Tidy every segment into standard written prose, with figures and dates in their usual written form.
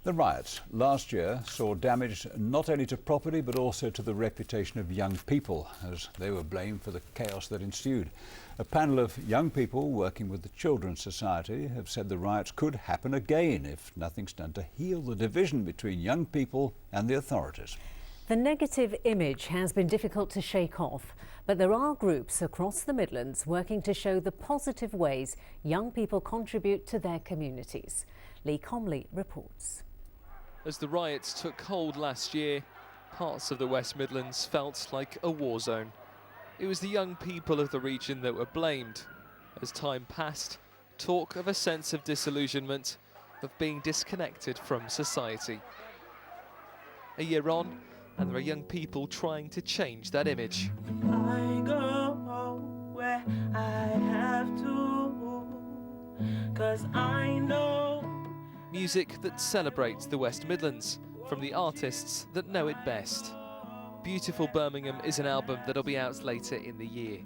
The riots last year saw damage not only to property but also to the reputation of young people, as they were blamed for the chaos that ensued. A panel of young people working with the Children's Society have said the riots could happen again if nothing's done to heal the division between young people and the authorities. The negative image has been difficult to shake off, but there are groups across the Midlands working to show the positive ways young people contribute to their communities. Lee Comley reports. As the riots took hold last year, parts of the West Midlands felt like a war zone. It was the young people of the region that were blamed. As time passed, talk of a sense of disillusionment, of being disconnected from society. A year on, and there are young people trying to change that image. I go where I have to, 'cause I know. Music that celebrates the West Midlands, from the artists that know it best. Beautiful Birmingham is an album that'll be out later in the year,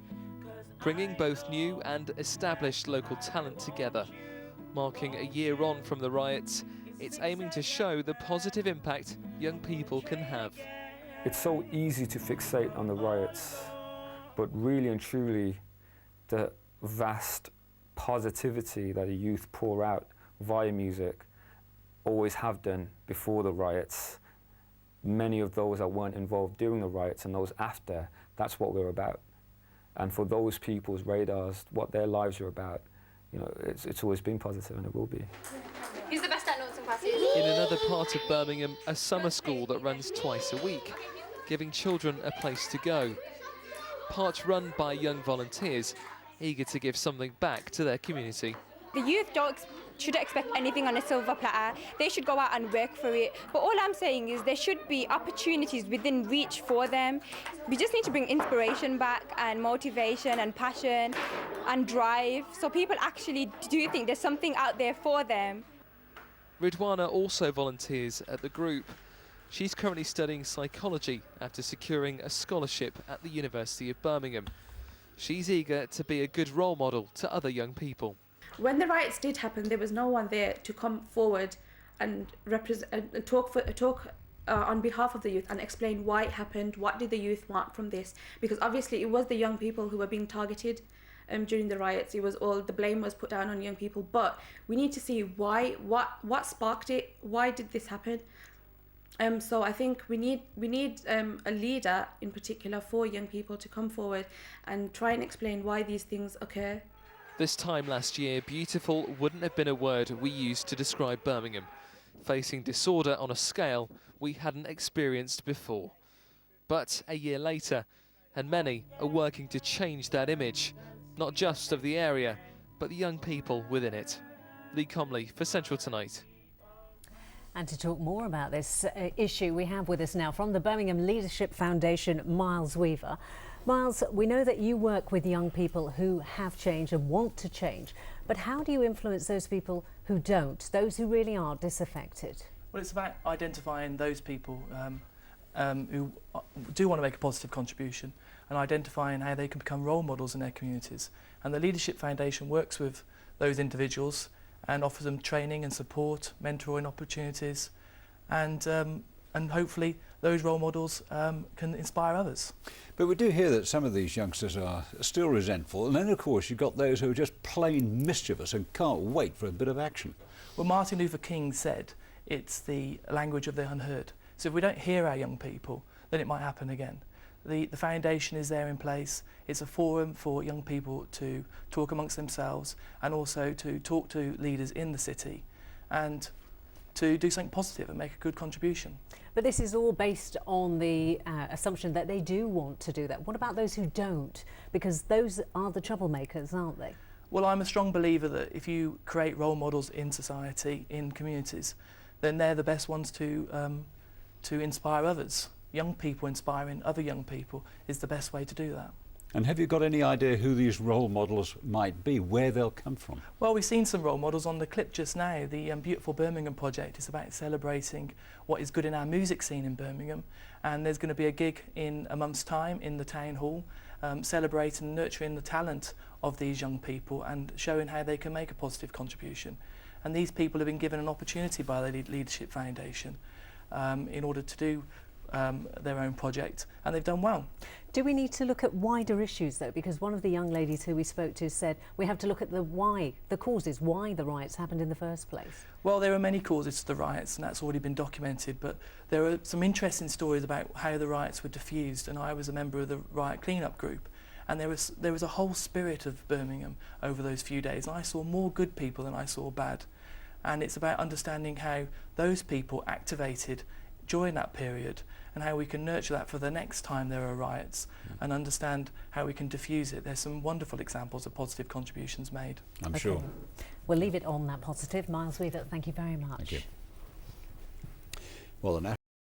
bringing both new and established local talent together. Marking a year on from the riots, it's aiming to show the positive impact young people can have. It's so easy to fixate on the riots, but really and truly the vast positivity that the youth pour out via music, always have done before the riots. Many of those that weren't involved during the riots and those after, that's what we're about. And for those people's radars, what their lives are about, you know, it's always been positive and it will be. Who's the best at notes and passes? In another part of Birmingham, a summer school that runs twice a week, giving children a place to go. Part run by young volunteers, eager to give something back to their community. The youth shouldn't expect anything on a silver platter. They should go out and work for it. But all I'm saying is there should be opportunities within reach for them. We just need to bring inspiration back and motivation and passion and drive, so people actually do think there's something out there for them. Ridwana also volunteers at the group. She's currently studying psychology after securing a scholarship at the University of Birmingham. She's eager to be a good role model to other young people. When the riots did happen, there was no one there to come forward and talk on behalf of the youth and explain why it happened, what did the youth want from this, because obviously it was the young people who were being targeted during the riots. It was all, the blame was put down on young people, but we need to see why, what sparked it, why did this happen. So I think we need a leader in particular for young people to come forward and try and explain why these things occur. This time last year, beautiful wouldn't have been a word we used to describe Birmingham, facing disorder on a scale we hadn't experienced before. But a year later, and many are working to change that image, not just of the area, but the young people within it. Lee Comley for Central Tonight. And to talk more about this issue, we have with us now from the Birmingham Leadership Foundation, Miles Weaver. Miles, we know that you work with young people who have changed and want to change, but how do you influence those people who don't, those who really are disaffected? Well, it's about identifying those people who do want to make a positive contribution and identifying how they can become role models in their communities. And the Leadership Foundation works with those individuals and offers them training and support, mentoring opportunities, and hopefully those role models can inspire others. But we do hear that some of these youngsters are still resentful, and then of course you've got those who are just plain mischievous and can't wait for a bit of action. Well, Martin Luther King said it's the language of the unheard. So if we don't hear our young people, then it might happen again. The foundation is there in place. It's a forum for young people to talk amongst themselves and also to talk to leaders in the city and to do something positive and make a good contribution. But this is all based on the assumption that they do want to do that. What about those who don't? Because those are the troublemakers, aren't they? Well, I'm a strong believer that if you create role models in society, in communities, then they're the best ones to inspire others. Young people inspiring other young people is the best way to do that. And have you got any idea who these role models might be, where they'll come from? Well, we've seen some role models on the clip just now. The Beautiful Birmingham project is about celebrating what is good in our music scene in Birmingham, and there's going to be a gig in a month's time in the town hall, celebrating and nurturing the talent of these young people and showing how they can make a positive contribution. And these people have been given an opportunity by the Leadership Foundation in order to do their own project, and they've done well. Do we need to look at wider issues though? Because one of the young ladies who we spoke to said we have to look at the causes, why the riots happened in the first place. Well, there are many causes to the riots, and that's already been documented, but there are some interesting stories about how the riots were diffused, and I was a member of the riot clean-up group, and there was a whole spirit of Birmingham over those few days, and I saw more good people than I saw bad. And it's about understanding how those people activated during that period and how we can nurture that for the next time there are riots and understand how we can diffuse it. There's some wonderful examples of positive contributions made. I'm sure. We'll leave it on that positive. Miles Weaver, thank you very much. Thank you. Well,